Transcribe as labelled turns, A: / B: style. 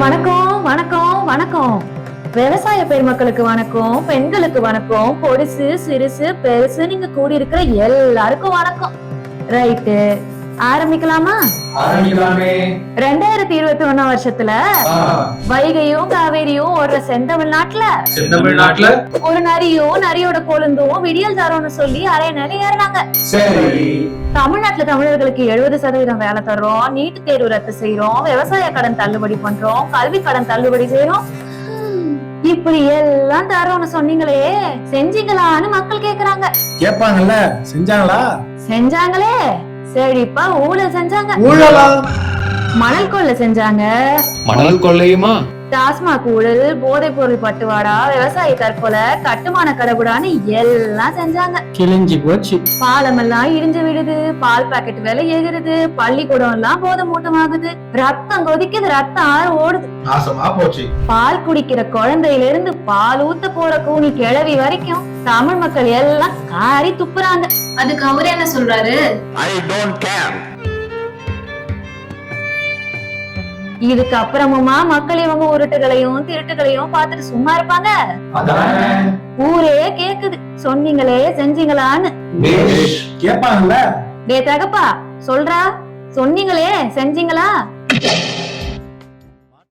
A: வணக்கம் வணக்கம் வணக்கம். விவசாய பெருமக்களுக்கு வணக்கம், பெண்களுக்கு வணக்கம், பொடிசு சிறுசு பெருசு நீங்க கூடி இருக்கிற எல்லாருக்கும் வணக்கம். ரைட்டு, ஆரம்பிக்கலாமா?
B: ஆரம்பிக்கலாமே.
A: 2021 வருஷத்துல வைகையும் காவேரியும் ஓடுற செந்தமிழ்நாட்டுல ஒரு நரியும் நரியோட கொழுந்தும் விடியல் தரோன்னு சொல்லி அரை நிலை ஏறினாங்க. தமிழ்நாட்டுல தமிழர்களுக்கு 70% வேலை தர்றோம், நீட்டு தேர்வு ரத்து செய்யறோம், விவசாய கடன் தள்ளுபடி பண்றோம், கல்வி கடன் தள்ளுபடி செய்யறோம், இப்படி எல்லாம் தரோன்னு சொன்னீங்களே, செஞ்சீங்களான்னு மக்கள் கேக்குறாங்க.
B: கேட்பாங்கல்ல, செஞ்சாங்களா?
A: செஞ்சாங்களே. செழிப்பா ஊழல் செஞ்சாங்க. மணல் கொள்ளை செஞ்சாங்க.
C: மணல் கொள்ளையுமா?
A: டாஸ்மாக் ஊழல், போதைப் பொருள் பட்டுவாடா, விவசாய தற்கொலை, கட்டுமான கடவுடான்னு எல்லாம் செஞ்சாங்க.
D: கிழிஞ்சி போச்சு.
A: பாலம் எல்லாம் இடிஞ்சு விடுது, பால் பாக்கெட் விலை ஏறுது, பள்ளிக்கூடம் எல்லாம் போதை மூட்டமாகுது, ரத்தம் கொதிக்குது, ரத்தம் ஆறு ஓடுது.
B: நாசமா போச்சு.
A: பால் குடிக்கிற குழந்தையில இருந்து பால் ஊத்த போற கூனி கிழவி வரைக்கும் தமிழ் மக்கள் எல்லாம் காரி துப்புறாங்க.
E: அதுக்கு அவரு என்ன சொல்றாரு?
B: I don't care.
A: இதுக்கு அப்புறமுமா மக்கள் இவங்க உருட்டுகளையும் திருட்டுகளையும் பார்த்துட்டு சும்மா இருப்பாங்க? ஊரே கேக்குது, சொன்னீங்களே செஞ்சீங்களான்னு.
B: கேட்பாங்கல்ல.
A: டே தகப்பா, சொல்றா, சொன்னீங்களே செஞ்சீங்களா?